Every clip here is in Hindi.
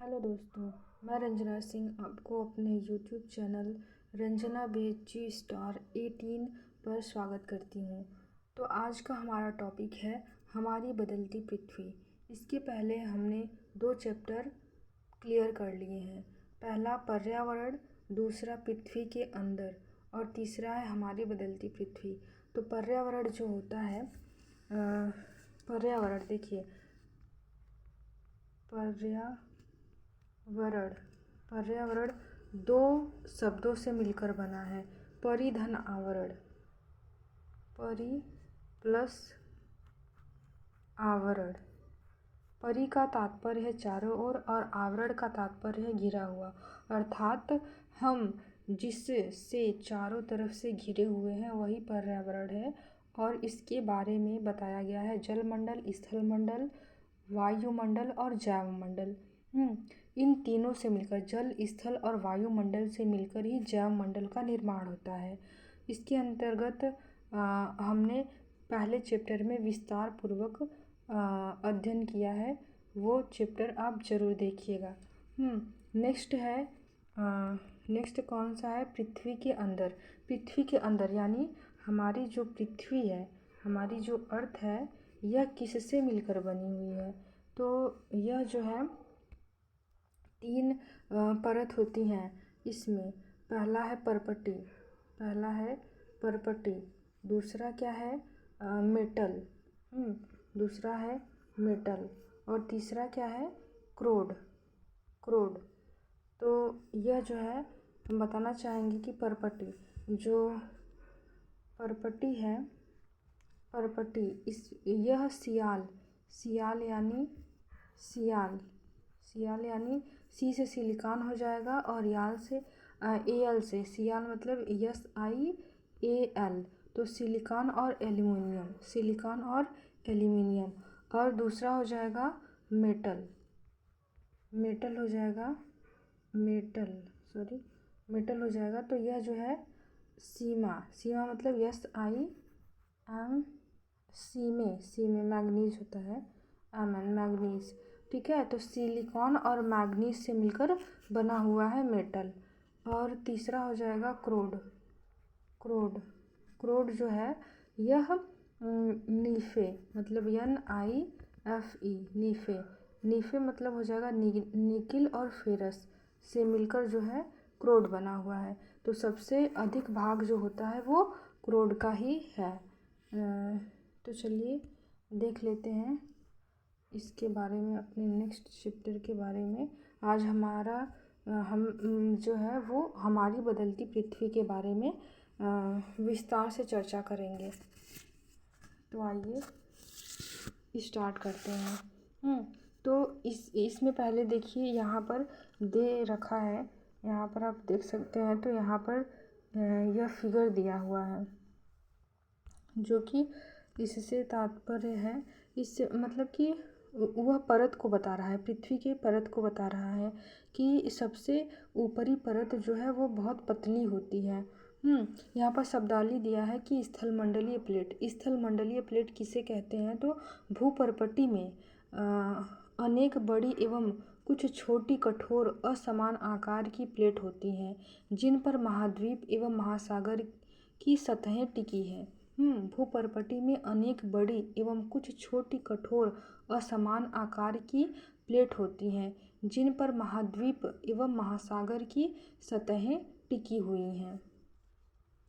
हेलो दोस्तों, मैं रंजना सिंह आपको अपने यूट्यूब चैनल रंजना बेजी स्टार 18 पर स्वागत करती हूँ। तो आज का हमारा टॉपिक है हमारी बदलती पृथ्वी। इसके पहले हमने 2 चैप्टर क्लियर कर लिए हैं। पहला पर्यावरण, दूसरा पृथ्वी के अंदर और तीसरा है हमारी बदलती पृथ्वी। तो पर्यावरण जो होता है, पर्यावरण देखिए, पर्यावरण 2 शब्दों से मिलकर बना है। परि धन आवरण, परि प्लस आवरण। परि का तात्पर्य है चारों ओर और आवरण का तात्पर्य है घिरा हुआ, अर्थात हम जिससे चारों तरफ से घिरे हुए हैं वही पर्यावरण है। और इसके बारे में बताया गया है जलमंडल, स्थलमंडल, वायुमंडल और जैवमंडल। इन तीनों से मिलकर, जल, स्थल और वायुमंडल से मिलकर ही जैवमंडल का निर्माण होता है। इसके अंतर्गत हमने पहले चैप्टर में विस्तार पूर्वक अध्ययन किया है, वो चैप्टर आप ज़रूर देखिएगा। नेक्स्ट कौन सा है? पृथ्वी के अंदर। पृथ्वी के अंदर यानी हमारी जो पृथ्वी है, हमारी जो अर्थ है, यह किससे मिलकर बनी हुई है? तो यह जो है 3 परत होती हैं इसमें। पहला है परपटी, दूसरा क्या है? मेटल, दूसरा है मेटल और तीसरा क्या है? क्रोड। तो यह जो है हम बताना चाहेंगे कि यह सियाल यानी सी से सिलिकॉन हो जाएगा और याल से एल से, सियाल मतलब SIAL। तो सिलिकॉन और एल्यूमिनियम। और दूसरा हो जाएगा मेटल हो जाएगा। तो यह जो है सीमा मतलब सीमे मैग्नीज होता है, मैग्नीज। ठीक है, तो सिलिकॉन और मैग्नीज से मिलकर बना हुआ है मेटल। और तीसरा हो जाएगा क्रोड जो है यह नीफे मतलब NIFE, नीफे मतलब हो जाएगा निकिल और फेरस से मिलकर जो है क्रोड बना हुआ है। तो सबसे अधिक भाग जो होता है वो क्रोड का ही है। तो चलिए देख लेते हैं इसके बारे में, अपने नेक्स्ट चैप्टर के बारे में। आज हम जो है वो हमारी बदलती पृथ्वी के बारे में विस्तार से चर्चा करेंगे। तो आइए स्टार्ट करते हैं। तो इसमें पहले देखिए, यहाँ पर दे रखा है, यहाँ पर आप देख सकते हैं। तो यहाँ पर यह फिगर दिया हुआ है जो कि इससे तात्पर्य है, इससे मतलब कि वह परत को बता रहा है, पृथ्वी के परत को बता रहा है कि सबसे ऊपरी परत जो है वो बहुत पतली होती है। यहाँ पर शब्दावली दिया है कि स्थलमंडलीय प्लेट किसे कहते हैं? तो भूपर्पटी में अनेक बड़ी एवं कुछ छोटी कठोर असमान आकार की प्लेट होती हैं जिन पर महाद्वीप एवं महासागर की सतहें टिकी हैं। भूपर्पटी में अनेक बड़ी एवं कुछ छोटी कठोर असमान आकार की प्लेट होती हैं जिन पर महाद्वीप एवं महासागर की सतहें टिकी हुई हैं।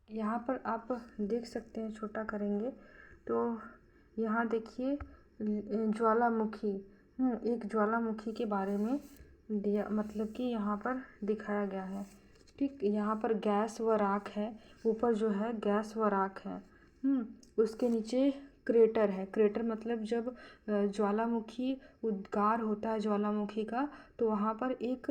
यहाँ पर आप देख सकते हैं, छोटा करेंगे तो यहाँ देखिए ज्वालामुखी, एक ज्वालामुखी के बारे में दिया, मतलब कि यहाँ पर दिखाया गया है। ठीक, यहाँ पर गैस व राख है, ऊपर जो है गैस व राख है। उसके नीचे क्रेटर है। क्रेटर मतलब जब ज्वालामुखी उद्गार होता है ज्वालामुखी का, तो वहाँ पर एक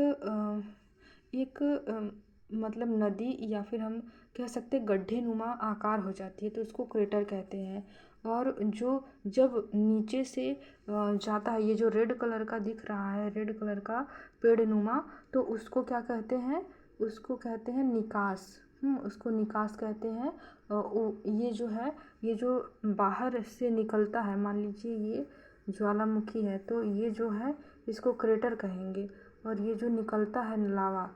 मतलब नदी या फिर हम कह सकते गड्ढे नुमा आकार हो जाती है, तो उसको क्रेटर कहते हैं। और जो जब नीचे से जाता है, ये जो रेड कलर का दिख रहा है, रेड कलर का पेड़ नुमा, तो उसको क्या कहते हैं? उसको कहते हैं निकास। उसको निकास कहते हैं। ये जो है, ये जो बाहर से निकलता है, मान लीजिए ये ज्वालामुखी है, तो ये जो है इसको क्रेटर कहेंगे। और ये जो निकलता है लावा,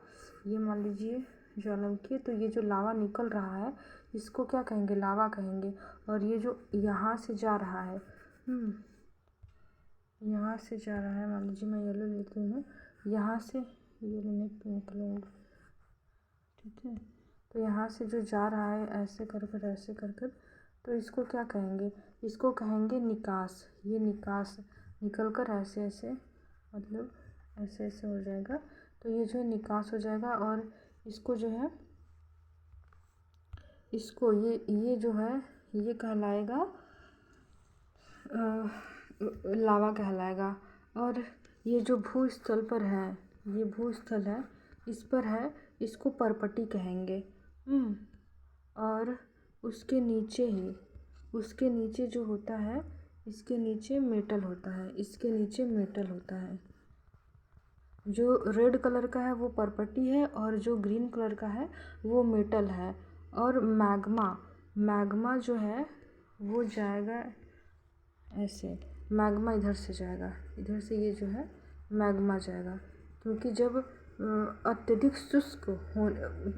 ये मान लीजिए ज्वालामुखी, तो ये जो लावा निकल रहा है इसको क्या कहेंगे, लावा कहेंगे। और ये जो यहाँ से जा रहा है, यहाँ से जा रहा है, मान लीजिए मैं येलो लेती हूँ, यहाँ से येलो नहीं पिंक लूँगी, ठीक है। तो यहाँ से जो जा रहा है ऐसे कर कर ऐसे कर कर, तो इसको क्या कहेंगे, इसको कहेंगे निकास। ये निकास निकल कर ऐसे ऐसे, मतलब ऐसे ऐसे हो जाएगा, तो ये जो है निकास हो जाएगा। और इसको जो है, इसको ये जो है ये कहलाएगा लावा कहलाएगा। और ये जो भूस्थल पर है, ये भूस्थल है, इस पर है, इसको परपटी कहेंगे। और उसके नीचे ही, उसके नीचे जो होता है, इसके नीचे मेटल होता है, इसके नीचे मेटल होता है। जो रेड कलर का है वो परपटी है, और जो ग्रीन कलर का है वो मेटल है। और मैग्मा जो है वो जाएगा ऐसे, मैग्मा इधर से जाएगा, इधर से ये जो है मैग्मा जाएगा। क्योंकि जब अत्यधिक शुष्क हो,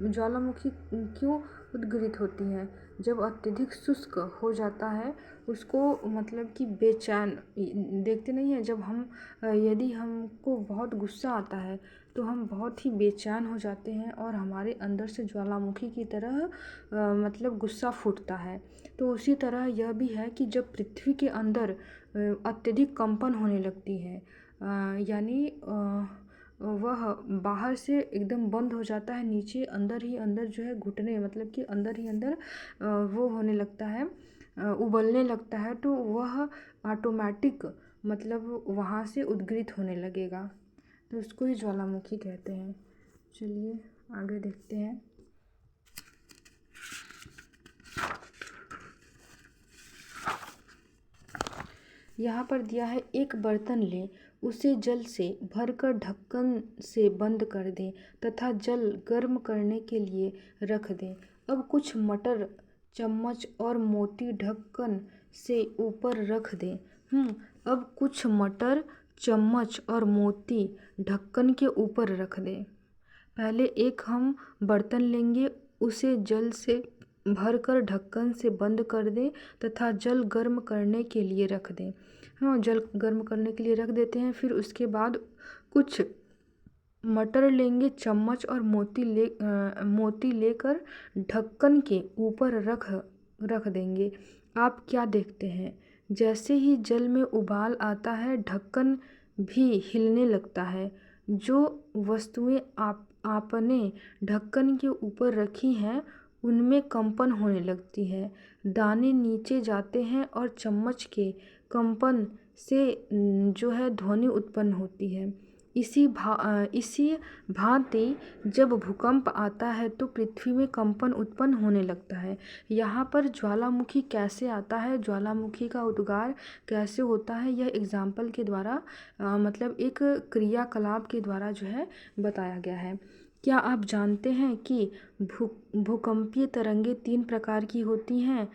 ज्वालामुखी क्यों उद्गिरित होती हैं, जब अत्यधिक शुष्क हो जाता है उसको, मतलब कि बेचैन, देखते नहीं है जब हम, यदि हमको बहुत गुस्सा आता है तो हम बहुत ही बेचैन हो जाते हैं और हमारे अंदर से ज्वालामुखी की तरह मतलब गुस्सा फूटता है। तो उसी तरह यह भी है कि जब पृथ्वी के अंदर अत्यधिक कंपन होने लगती है, यानी वह बाहर से एकदम बंद हो जाता है, नीचे अंदर ही अंदर जो है घुटने, मतलब कि अंदर ही अंदर वो होने लगता है, उबलने लगता है, तो वह ऑटोमेटिक मतलब वहाँ से उद्गिरित होने लगेगा, तो उसको ही ज्वालामुखी कहते हैं। चलिए आगे देखते हैं। यहाँ पर दिया है, एक बर्तन ले, उसे जल से भरकर ढक्कन से बंद कर दें तथा जल गर्म करने के लिए रख दें। अब कुछ मटर चम्मच और मोती ढक्कन से ऊपर रख दें। अब कुछ मटर चम्मच और मोती ढक्कन के ऊपर रख दें। पहले एक हम बर्तन लेंगे, उसे जल से भरकर ढक्कन से बंद कर दें तथा जल गर्म करने के लिए रख दें। जल गर्म करने के लिए रख देते हैं। फिर उसके बाद कुछ मटर लेंगे, चम्मच और मोती लेकर ढक्कन के ऊपर रख देंगे। आप क्या देखते हैं, जैसे ही जल में उबाल आता है ढक्कन भी हिलने लगता है। जो वस्तुएं आपने ढक्कन के ऊपर रखी हैं उनमें कंपन होने लगती है, दाने नीचे जाते हैं और चम्मच के कंपन से जो है ध्वनि उत्पन्न होती है। इसी भांति जब भूकंप आता है तो पृथ्वी में कंपन उत्पन्न होने लगता है। यहाँ पर ज्वालामुखी कैसे आता है, ज्वालामुखी का उद्गार कैसे होता है, यह एग्जाम्पल के द्वारा मतलब एक क्रियाकलाप के द्वारा जो है बताया गया है। क्या आप जानते हैं कि भूकंपीय तरंगे 3 प्रकार की होती हैं,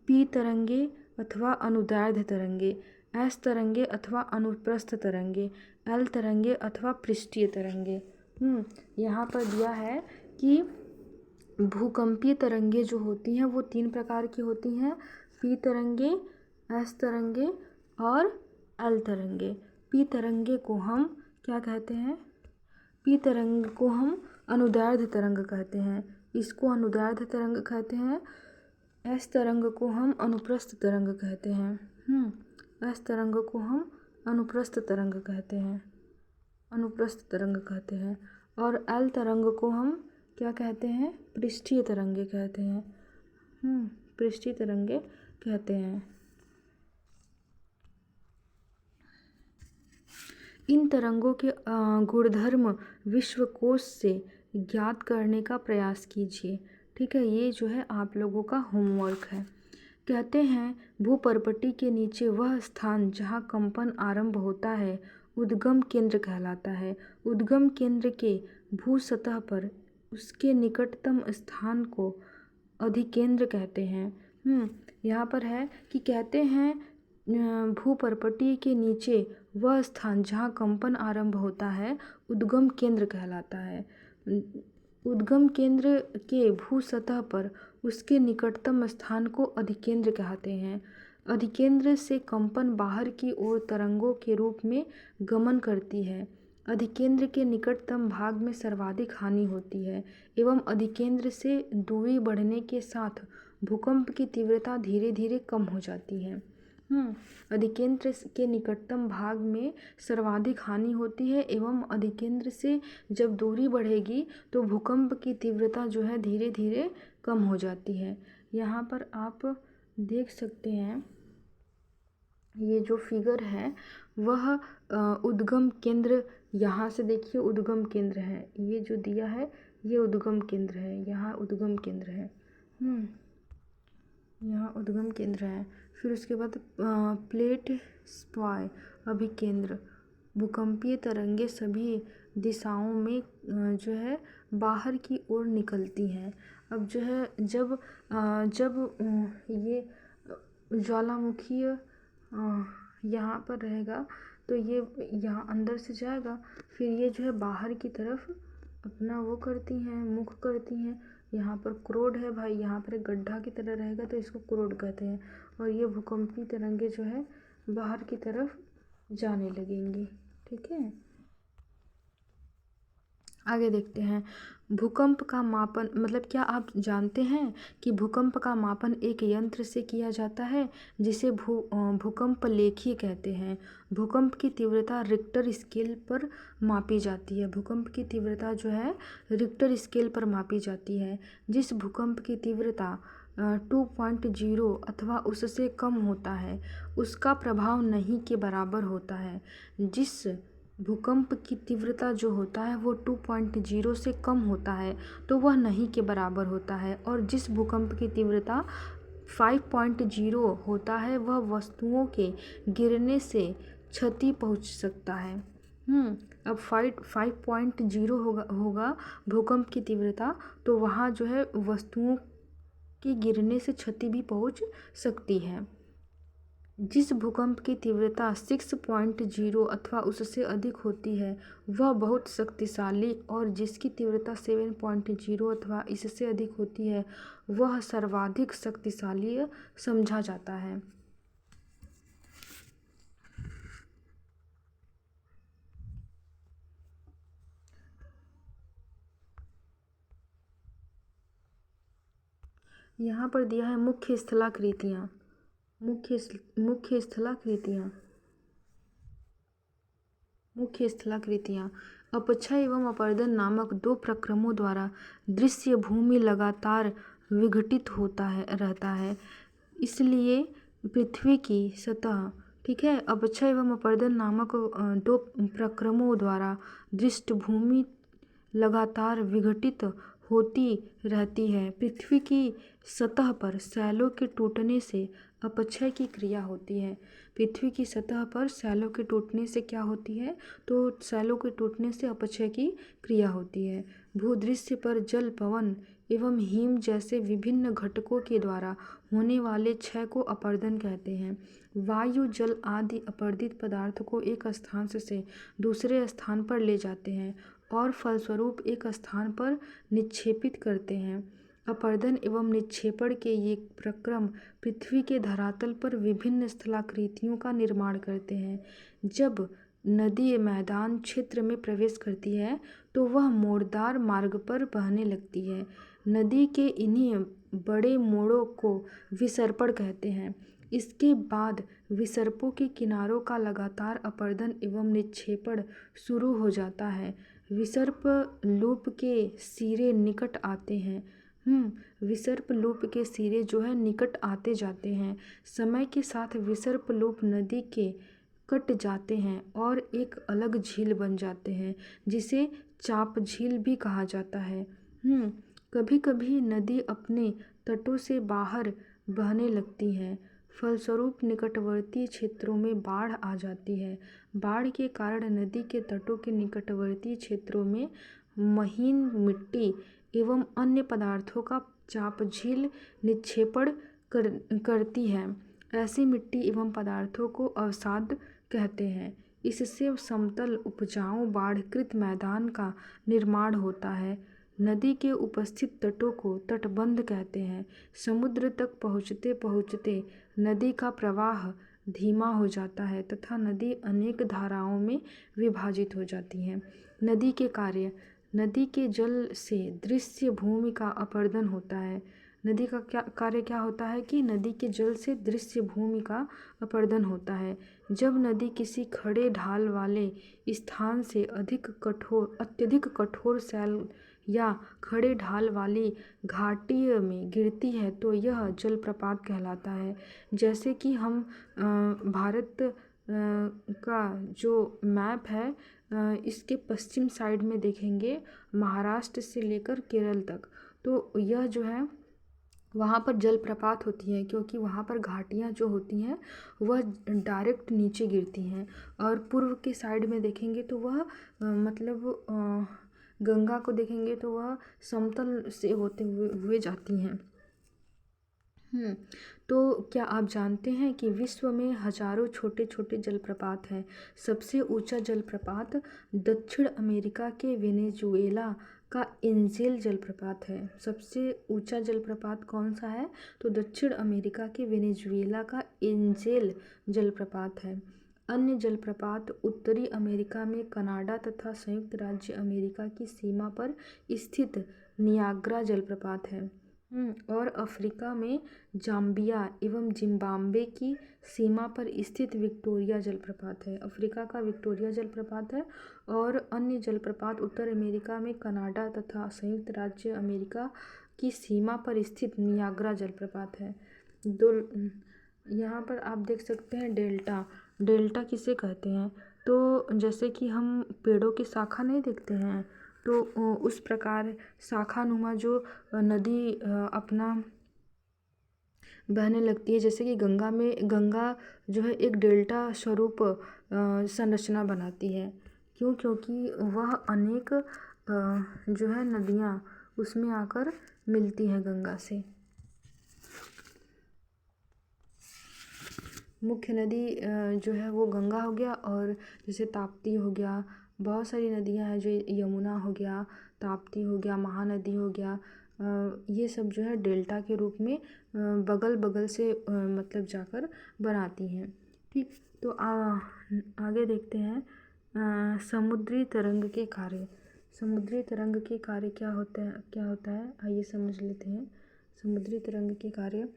पी तरंगे अथवा अनुदैर्ध्य तरंगे, एस तरंगे अथवा अनुप्रस्थ तरंगे, एल तरंगे अथवा पृष्ठीय तरंगे। यहाँ पर दिया है कि भूकंपीय तरंगे जो होती हैं वो 3 प्रकार की होती हैं, पी तरंगे, एस तरंगे और एल तरंगे। पी तरंगे को हम क्या कहते हैं, पी तरंग को हम अनुदैर्ध्य तरंग कहते हैं, इसको अनुदैर्ध्य तरंग कहते हैं। एस तरंग को हम अनुप्रस्थ तरंग कहते हैं। एस तरंग को हम अनुप्रस्थ तरंग कहते हैं, अनुप्रस्थ तरंग कहते हैं। और एल तरंग को हम क्या कहते हैं, पृष्ठीय तरंगे कहते हैं। पृष्ठीय तरंगे कहते हैं। इन तरंगों के गुणधर्म विश्वकोश से ज्ञात करने का प्रयास कीजिए। ठीक है, ये जो है आप लोगों का होमवर्क है। कहते हैं भूपर्पटी के नीचे वह स्थान जहाँ कंपन आरंभ होता है उद्गम केंद्र कहलाता है। उद्गम केंद्र के भू सतह पर उसके निकटतम स्थान को अधिकेंद्र कहते हैं। यहाँ पर है कि कहते हैं भूपर्पटीय के नीचे वह स्थान जहाँ कंपन आरंभ होता है उद्गम केंद्र कहलाता है। उद्गम केंद्र के भू सतह पर उसके निकटतम स्थान को अधिकेंद्र कहते हैं। अधिकेंद्र से कंपन बाहर की ओर तरंगों के रूप में गमन करती है। अधिकेंद्र के निकटतम भाग में सर्वाधिक हानि होती है एवं अधिकेंद्र से दूरी बढ़ने के साथ भूकंप की तीव्रता धीरे धीरे कम हो जाती है। अधिकेंद्र के निकटतम भाग में सर्वाधिक हानि होती है एवं अधिकेंद्र से जब दूरी बढ़ेगी तो भूकंप की तीव्रता जो है धीरे धीरे कम हो जाती है। यहाँ पर आप देख सकते हैं, ये जो फिगर है वह उद्गम केंद्र, यहाँ से देखिए उद्गम केंद्र है, ये जो दिया है ये उद्गम केंद्र है, यहाँ उद्गम केंद्र है, यहाँ उद्गम केंद्र है। फिर उसके बाद प्लेट स्पॉय अभिकेंद्र, भूकंपीय तरंगे सभी दिशाओं में जो है बाहर की ओर निकलती हैं। अब जो है जब ये ज्वालामुखी यहाँ पर रहेगा तो ये यहाँ अंदर से जाएगा, फिर ये जो है बाहर की तरफ अपना वो करती हैं, मुख करती हैं। यहाँ पर क्रोड है भाई, यहाँ पर एक गड्ढा की तरह रहेगा तो इसको क्रोड कहते हैं। और ये भूकंपी तरंगे जो है बाहर की तरफ जाने लगेंगी। ठीक है, आगे देखते हैं। भूकंप का मापन, मतलब क्या आप जानते हैं कि भूकंप का मापन एक यंत्र से किया जाता है जिसे भूकंप लेखी कहते हैं। भूकंप की तीव्रता रिक्टर स्केल पर मापी जाती है। भूकंप की तीव्रता जो है रिक्टर स्केल पर मापी जाती है। जिस भूकंप की तीव्रता 2.0 अथवा उससे कम होता है उसका प्रभाव नहीं के बराबर होता है। जिस भूकंप की तीव्रता जो होता है वो 2.0 से कम होता है तो वह नहीं के बराबर होता है, और जिस भूकंप की तीव्रता 5.0 होता है वह वस्तुओं के गिरने से क्षति पहुंच सकता है। अब 5.0 होगा भूकंप की तीव्रता, तो वहाँ जो है वस्तुओं के गिरने से क्षति भी पहुंच सकती है। जिस भूकंप की तीव्रता 6.0 अथवा उससे अधिक होती है वह बहुत शक्तिशाली, और जिसकी तीव्रता 7.0 अथवा इससे अधिक होती है वह सर्वाधिक शक्तिशाली समझा जाता है। यहाँ पर दिया है मुख्य स्थलाकृतियाँ। मुख्य स्थलाकृतियाँ अपक्षय एवं अपरदन नामक दो प्रक्रमों द्वारा दृश्य भूमि लगातार विघटित रहता है, इसलिए पृथ्वी की सतह, ठीक है, अपक्षय एवं अपरदन नामक दो प्रक्रमों द्वारा दृश्य भूमि लगातार विघटित होती रहती है। पृथ्वी की सतह पर शैलों के टूटने से अपक्षय की क्रिया होती है। पृथ्वी की सतह पर शैलों के टूटने से क्या होती है, तो शैलों के टूटने से अपक्षय की क्रिया होती है। भूदृश्य पर जल, पवन एवं हिम जैसे विभिन्न घटकों के द्वारा होने वाले क्षय को अपरदन कहते हैं। वायु, जल आदि अपरदित पदार्थ को एक स्थान से दूसरे स्थान पर ले जाते हैं और फलस्वरूप एक स्थान पर निक्षेपित करते हैं। अपरदन एवं निक्षेपण के ये प्रक्रम पृथ्वी के धरातल पर विभिन्न स्थलाकृतियों का निर्माण करते हैं। जब नदी मैदान क्षेत्र में प्रवेश करती है तो वह मोड़दार मार्ग पर बहने लगती है। नदी के इन्हीं बड़े मोड़ों को विसर्पण कहते हैं। इसके बाद विसर्पों के किनारों का लगातार अपरदन एवं निक्षेपण शुरू हो जाता है। विसर्प लूप के सिरे निकट आते हैं। विसर्प लूप के सिरे जो है निकट आते जाते हैं। समय के साथ विसर्प लूप नदी के कट जाते हैं और एक अलग झील बन जाते हैं जिसे चाप झील भी कहा जाता है। कभी कभी नदी अपने तटों से बाहर बहने लगती है, फलस्वरूप निकटवर्ती क्षेत्रों में बाढ़ आ जाती है। बाढ़ के कारण नदी के तटों के निकटवर्ती क्षेत्रों में महीन मिट्टी एवं अन्य पदार्थों का चाप झील निक्षेपण करती है। ऐसी मिट्टी एवं पदार्थों को अवसाद कहते हैं। इससे समतल उपजाऊ बाढ़कृत मैदान का निर्माण होता है। नदी के उपस्थित तटों को तटबंध कहते हैं। समुद्र तक पहुँचते पहुँचते नदी का प्रवाह धीमा हो जाता है तथा नदी अनेक धाराओं में विभाजित हो जाती है। नदी के कार्य। नदी के जल से दृश्य भूमि का अपरदन होता है। नदी का क्या कार्य क्या होता है कि नदी के जल से दृश्य भूमि का अपरदन होता है। जब नदी किसी खड़े ढाल वाले स्थान से अत्यधिक कठोर सैल या खड़े ढाल वाली घाटी में गिरती है तो यह जलप्रपात कहलाता है। जैसे कि हम भारत का जो मैप है इसके पश्चिम साइड में देखेंगे महाराष्ट्र से लेकर केरल तक, तो यह जो है वहाँ पर जलप्रपात होती है क्योंकि वहाँ पर घाटियाँ जो होती हैं वह डायरेक्ट नीचे गिरती हैं। और पूर्व के साइड में देखेंगे तो वह गंगा को देखेंगे तो वह समतल से होते हुए जाती हैं। तो क्या आप जानते हैं कि विश्व में हजारों छोटे छोटे जलप्रपात हैं। सबसे ऊंचा जलप्रपात दक्षिण अमेरिका के वेनेजुएला का एंजेल जलप्रपात है। सबसे ऊंचा जलप्रपात कौन सा है? तो दक्षिण अमेरिका के वेनेजुएला का एंजेल जलप्रपात है। अन्य जलप्रपात उत्तरी अमेरिका में कनाडा तथा संयुक्त राज्य अमेरिका की सीमा पर स्थित नियाग्रा जलप्रपात है। और अफ्रीका में जाम्बिया एवं जिम्बाब्वे की सीमा पर स्थित विक्टोरिया जलप्रपात है। अफ्रीका का विक्टोरिया जलप्रपात है। और अन्य जलप्रपात उत्तर अमेरिका में कनाडा तथा संयुक्त राज्य अमेरिका की सीमा पर स्थित नियाग्रा जलप्रपात है। यहाँ पर आप देख सकते हैं डेल्टा। डेल्टा किसे कहते हैं? तो जैसे कि हम पेड़ों की शाखा नहीं देखते हैं तो उस प्रकार शाखानुमा जो नदी अपना बहने लगती है, जैसे कि गंगा जो है एक डेल्टा स्वरूप संरचना बनाती है। क्यों? क्योंकि वह अनेक जो है नदियाँ उसमें आकर मिलती हैं गंगा से। मुख्य नदी जो है वो गंगा हो गया, और जैसे ताप्ती हो गया, बहुत सारी नदियां हैं जो यमुना हो गया, ताप्ती हो गया, महानदी हो गया, ये सब जो है डेल्टा के रूप में बगल बगल से मतलब जाकर बनाती हैं। ठीक, तो आगे देखते हैं समुद्री तरंग के कार्य। समुद्री तरंग के कार्य क्या होता है आइए समझ लेते हैं। समुद्री तरंग के कार्य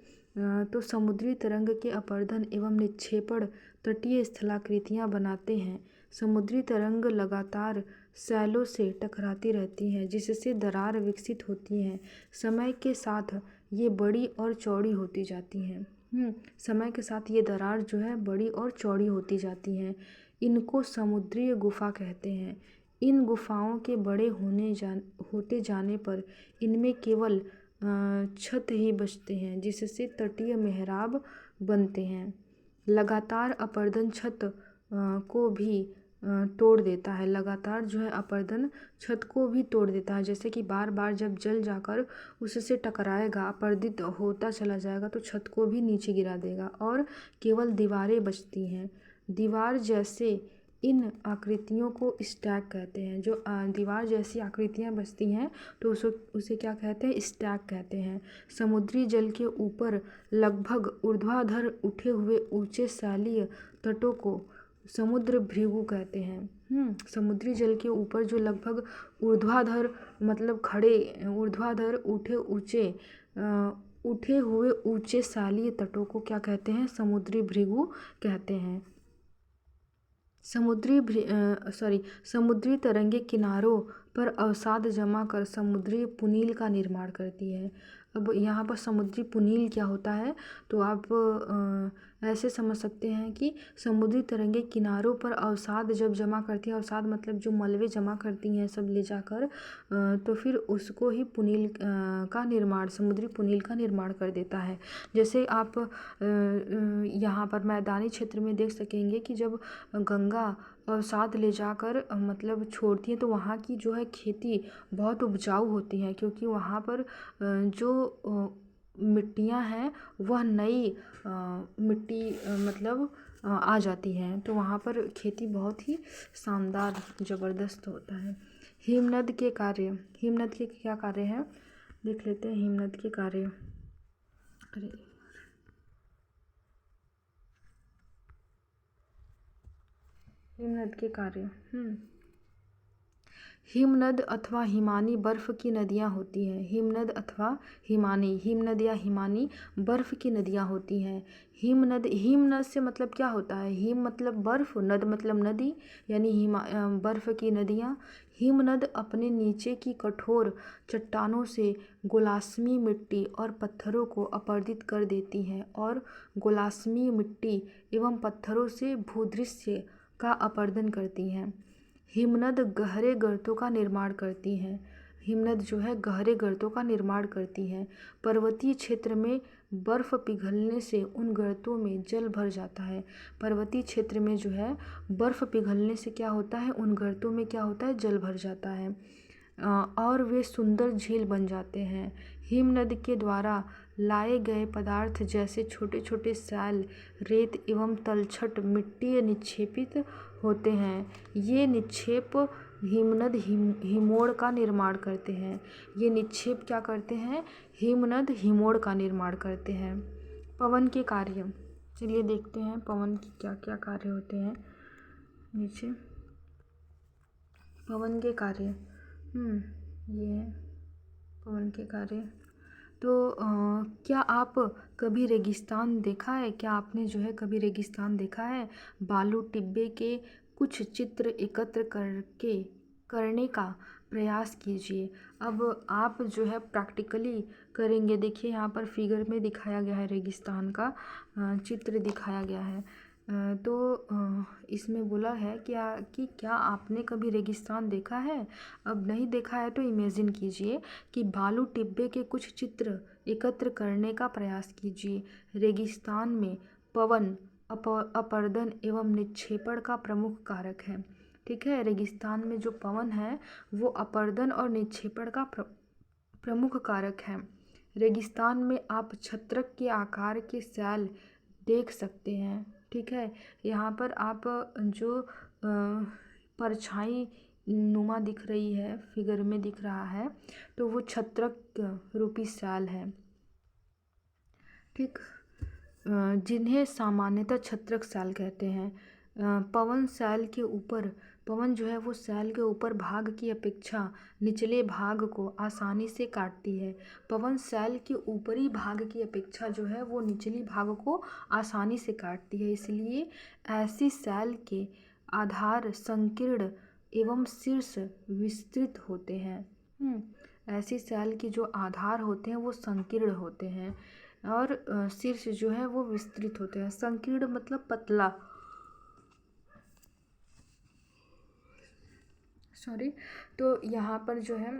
तो समुद्री तरंग के अपरदन एवं निक्षेपण तटीय स्थलाकृतियाँ बनाते हैं। समुद्री तरंग लगातार सैलों से टकराती रहती हैं जिससे दरार विकसित होती हैं। समय के साथ ये बड़ी और चौड़ी होती जाती हैं। समय के साथ ये दरार जो है बड़ी और चौड़ी होती जाती हैं। इनको समुद्री गुफा कहते हैं। इन गुफाओं के बड़े होते जाने पर इनमें केवल छत ही बचते हैं जिससे तटीय मेहराब बनते हैं। लगातार अपरदन छत को भी तोड़ देता है। लगातार जो है अपरदन छत को भी तोड़ देता है। जैसे कि बार बार जब जल जाकर उससे टकराएगा, अपरदित होता चला जाएगा तो छत को भी नीचे गिरा देगा और केवल दीवारें बचती हैं। दीवार जैसे इन आकृतियों को स्टैक कहते हैं। जो दीवार जैसी आकृतियाँ बचती हैं तो उसे क्या कहते हैं? स्टैक कहते हैं। समुद्री जल के ऊपर लगभग ऊर्ध्वाधर उठे हुए ऊंचे सैलीय तटों को समुद्र भृगु कहते हैं। समुद्री जल के ऊपर जो लगभग ऊर्ध्वाधर मतलब ऊर्ध्वाधर उठे हुए ऊंचे सैलीय तटों को क्या कहते हैं? समुद्री भृगु कहते हैं। समुद्री तरंगे किनारों पर अवसाद जमा कर समुद्री पुनील का निर्माण करती है। अब यहाँ पर समुद्री पुनील क्या होता है तो आप ऐसे समझ सकते हैं कि समुद्री तरंगे किनारों पर अवसाद जब जमा करती हैं, अवसाद मतलब जो मलबे जमा करती हैं सब ले जाकर, तो फिर उसको ही पुनील का निर्माण, समुद्री पुनील का निर्माण कर देता है। जैसे आप यहाँ पर मैदानी क्षेत्र में देख सकेंगे कि जब गंगा अवसाद ले जाकर मतलब छोड़ती है तो वहाँ की जो है खेती बहुत उपजाऊ होती है क्योंकि वहाँ पर जो मिट्टियाँ हैं वह नई मिट्टी मतलब आ जाती हैं, तो वहाँ पर खेती बहुत ही शानदार ज़बरदस्त होता है। हिमनद के कार्य, हिमनद के क्या कार्य हैं देख लेते हैं। हिमनद के कार्य, अरे हिमनद के कार्य हिमनद अथवा हिमानी बर्फ़ की नदियाँ होती हैं। हिमनद अथवा हिमानी, हिमनद या हिमानी बर्फ़ की नदियाँ होती हैं। हिमनद, हिमनद से मतलब क्या होता है, हिम मतलब बर्फ़, नद मतलब नदी, यानी बर्फ़ की नदियाँ। हिमनद अपने नीचे की कठोर चट्टानों से गोलाश्मी मिट्टी और पत्थरों को अपरदित कर देती हैं और गोलाश्मी मिट्टी एवं पत्थरों से भूदृश्य का अपरदन करती हैं। हिमनद गहरे गर्तों का निर्माण करती हैं। हिमनद जो है गहरे गर्तों का निर्माण करती हैं। पर्वतीय क्षेत्र में बर्फ़ पिघलने से उन गर्तों में जल भर जाता है। पर्वतीय क्षेत्र में जो है बर्फ़ पिघलने से क्या होता है, उन गर्तों में क्या होता है, जल भर जाता है और वे सुंदर झील बन जाते हैं। हिमनद के द्वारा लाए गए पदार्थ जैसे छोटे छोटे सैल, रेत एवं तलछट मिट्टी निक्षेपित होते हैं। ये निक्षेप हिमनद हिमोड़ का निर्माण करते हैं। ये निक्षेप क्या करते हैं, हिमनद हिमोड़ का निर्माण करते हैं। पवन के कार्य, चलिए देखते हैं पवन की क्या क्या कार्य होते हैं। नीचे पवन के कार्य, ये है पवन के कार्य। तो क्या आप कभी रेगिस्तान देखा है, क्या आपने जो है कभी रेगिस्तान देखा है? बालू टिब्बे के कुछ चित्र एकत्र करने का प्रयास कीजिए। अब आप जो है प्रैक्टिकली करेंगे। देखिए यहाँ पर फिगर में दिखाया गया है, रेगिस्तान का चित्र दिखाया गया है। तो इसमें बोला है कि क्या आपने कभी रेगिस्तान देखा है? अब नहीं देखा है तो इमेजिन कीजिए कि बालू टिब्बे के कुछ चित्र एकत्र करने का प्रयास कीजिए। रेगिस्तान में पवन अपरदन एवं निक्षेपण का प्रमुख कारक है। ठीक है, रेगिस्तान में जो पवन है वो अपरदन और निक्षेपण का प्रमुख कारक है। रेगिस्तान में आप छत्रक के आकार के सैल देख सकते हैं। ठीक है, यहाँ पर आप जो परछाई नुमा दिख रही है, फिगर में दिख रहा है, तो वो छत्रक रूपी सैल है। ठीक, जिन्हें सामान्यतः छत्रक सैल कहते हैं। पवन सैल के ऊपर, पवन जो है वो सैल के ऊपर भाग की अपेक्षा निचले भाग को आसानी से काटती है। पवन सैल के ऊपरी भाग की अपेक्षा जो है वो निचली भाग को आसानी से काटती है, इसलिए ऐसी सैल के आधार संकीर्ण एवं शीर्ष विस्तृत होते हैं। ऐसी सैल के जो आधार होते हैं वो संकीर्ण होते हैं और शीर्ष जो है वो विस्तृत होते हैं। संकीर्ण मतलब पतला, सॉरी। तो यहाँ पर जो है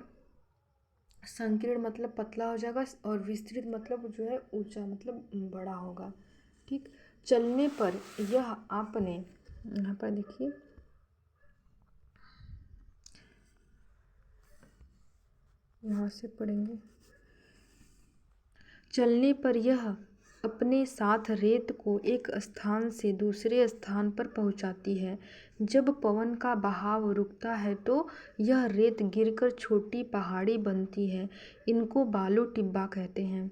संकीर्ण मतलब पतला हो जाएगा और विस्तृत मतलब जो है ऊंचा मतलब बड़ा होगा। ठीक, चलने पर यह आपने, यहाँ पर देखिए यहाँ से पढ़ेंगे। चलने पर यह अपने साथ रेत को एक स्थान से दूसरे स्थान पर पहुंचाती है। जब पवन का बहाव रुकता है तो यह रेत गिरकर छोटी पहाड़ी बनती है। इनको बालू टिब्बा कहते हैं।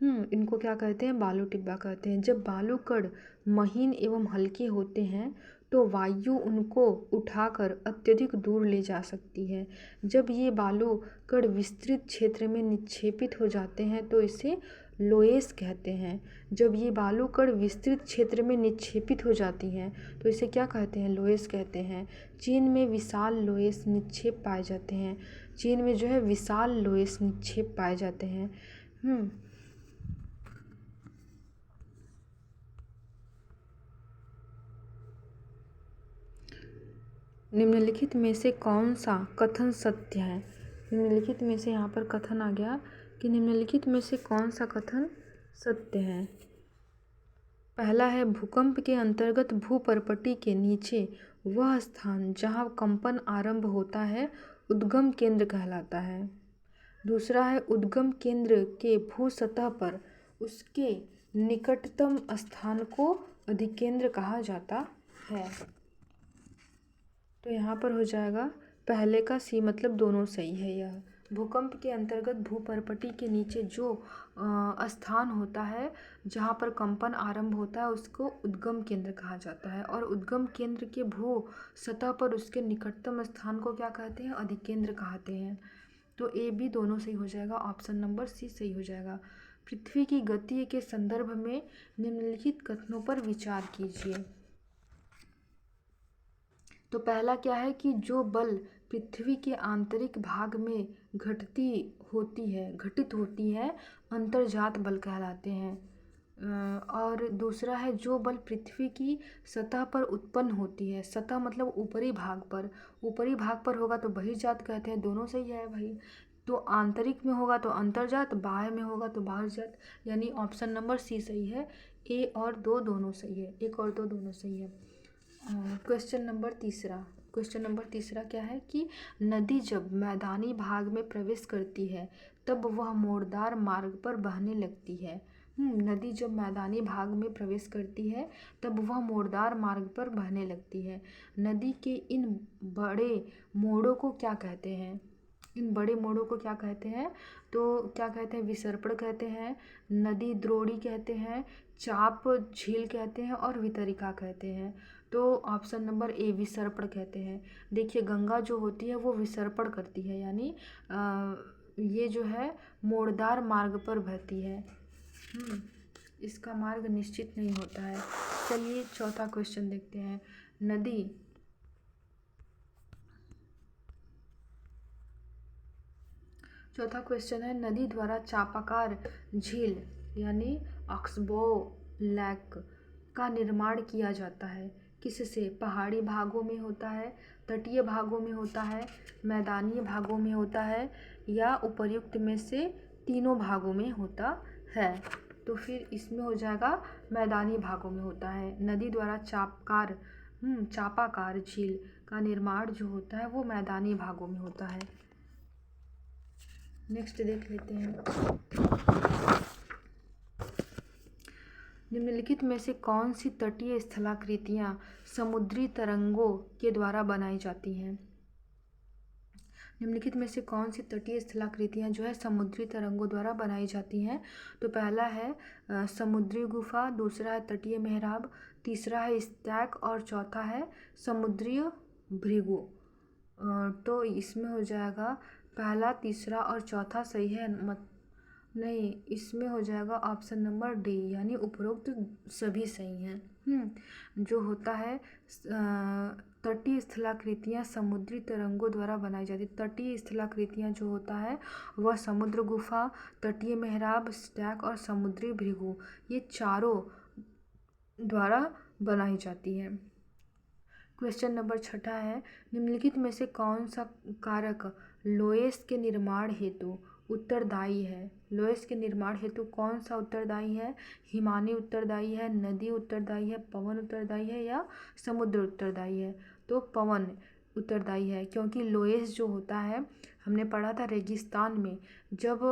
इनको क्या कहते हैं, बालू टिब्बा कहते हैं। जब बालू कण महीन एवं हल्के होते हैं तो वायु उनको उठाकर अत्यधिक दूर ले जा सकती है। जब ये बालू कण विस्तृत क्षेत्र में निक्षेपित हो जाते हैं तो इसे लोएस कहते हैं। जब ये बालू कण विस्तृत क्षेत्र में निक्षेपित हो जाती हैं तो इसे क्या कहते हैं, लोएस कहते हैं। चीन में विशाल लोएस निक्षेप पाए जाते हैं। चीन में जो है विशाल लोएस निक्षेप पाए जाते हैं। निम्नलिखित में से कौन सा कथन सत्य है? निम्नलिखित में से यहाँ पर कथन आ गया कि निम्नलिखित में से कौन सा कथन सत्य है। पहला है, भूकंप के अंतर्गत भूपर्पटी के नीचे वह स्थान जहाँ कंपन आरंभ होता है उद्गम केंद्र कहलाता है। दूसरा है उद्गम केंद्र के भू सतह पर उसके निकटतम स्थान को अधिकेंद्र कहा जाता है। तो यहाँ पर हो जाएगा पहले का सी, मतलब दोनों सही है। यह भूकंप के अंतर्गत भूपर्पटी के नीचे जो स्थान होता है जहाँ पर कंपन आरंभ होता है उसको उद्गम केंद्र कहा जाता है, और उद्गम केंद्र के भू सतह पर उसके निकटतम स्थान को क्या कहते हैं? अधिकेंद्र कहते हैं। तो ए बी दोनों सही हो जाएगा, ऑप्शन नंबर सी सही हो जाएगा। पृथ्वी की गति के संदर्भ में निम्नलिखित कथनों पर विचार कीजिए। तो पहला क्या है कि जो बल पृथ्वी के आंतरिक भाग में घटित होती है अंतर्जात बल कहलाते हैं। और दूसरा है जो बल पृथ्वी की सतह पर उत्पन्न होती है, सतह मतलब ऊपरी भाग पर होगा तो बहिर्जात कहते हैं। दोनों सही है भाई। तो आंतरिक में होगा तो अंतर्जात, बाह्य में होगा तो बाह्यजात, यानी ऑप्शन नंबर सी सही है। ए और दो दोनों सही है, एक और दो दोनों सही है। क्वेश्चन नंबर तीसरा क्या है कि नदी जब मैदानी भाग में प्रवेश करती है तब वह मोड़दार मार्ग पर बहने लगती है। नदी जब मैदानी भाग में प्रवेश करती है तब वह मोड़दार मार्ग पर बहने लगती है। नदी के इन बड़े मोड़ों को क्या कहते हैं? तो क्या कहते हैं? विसर्पण कहते हैं, नदी द्रोणी कहते हैं, चाप झील कहते हैं और वितरिका कहते हैं। तो ऑप्शन नंबर ए विसर्पण कहते हैं। देखिए गंगा जो होती है वो विसर्पण करती है, यानी ये जो है मोड़दार मार्ग पर बहती है। इसका मार्ग निश्चित नहीं होता है। चलिए चौथा क्वेश्चन देखते हैं। चौथा क्वेश्चन है नदी द्वारा चापाकार झील यानी ऑक्सबो लेक का निर्माण किया जाता है किससे? पहाड़ी भागों में होता है, तटीय भागों में होता है, मैदानी भागों में होता है, या उपर्युक्त में से तीनों भागों में होता है। तो फिर इसमें हो जाएगा मैदानी भागों में होता है। नदी द्वारा चापाकार झील का निर्माण जो होता है वो मैदानी भागों में होता है। नेक्स्ट देख लेते हैं। निम्नलिखित में से कौन सी तटीय स्थलाकृतियाँ समुद्री तरंगों के द्वारा बनाई जाती हैं? निम्नलिखित में से कौन सी तटीय स्थलाकृतियाँ जो है समुद्री तरंगों द्वारा बनाई जाती हैं? तो पहला है समुद्री गुफा, दूसरा है तटीय मेहराब, तीसरा है स्टैक और चौथा है समुद्री भृगु। तो इसमें हो जाएगा पहला, तीसरा और चौथा सही है। नहीं, इसमें हो जाएगा ऑप्शन नंबर डी, यानी उपरोक्त सभी सही हैं। जो होता है तटीय स्थलाकृतियाँ समुद्री तरंगों द्वारा बनाई जाती। तटीय स्थलाकृतियाँ जो होता है वह समुद्र गुफा, तटीय मेहराब, स्टैक और समुद्री भृगु, ये चारों द्वारा बनाई जाती है। क्वेश्चन नंबर छठा है निम्नलिखित में से कौन सा कारक लोएस के निर्माण हेतु उत्तरदायी है? लोएस के निर्माण हेतु कौन सा उत्तरदायी है? हिमानी उत्तरदायी है, नदी उत्तरदायी है, पवन उत्तरदायी है या समुद्र उत्तरदायी है? तो पवन उत्तरदायी है, क्योंकि लोएस जो होता है हमने पढ़ा था रेगिस्तान में जब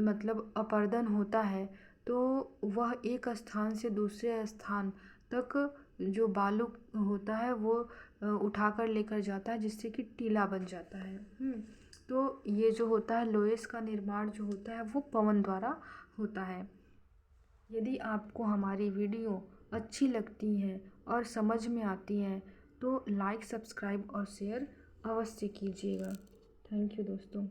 मतलब अपरदन होता है तो वह एक स्थान से दूसरे स्थान तक जो बालू होता है वो उठाकर लेकर जाता है जिससे कि टीला बन जाता है। तो ये जो होता है लोएस का निर्माण जो होता है वो पवन द्वारा होता है। यदि आपको हमारी वीडियो अच्छी लगती हैं और समझ में आती हैं तो लाइक, सब्सक्राइब और शेयर अवश्य कीजिएगा। थैंक यू दोस्तों।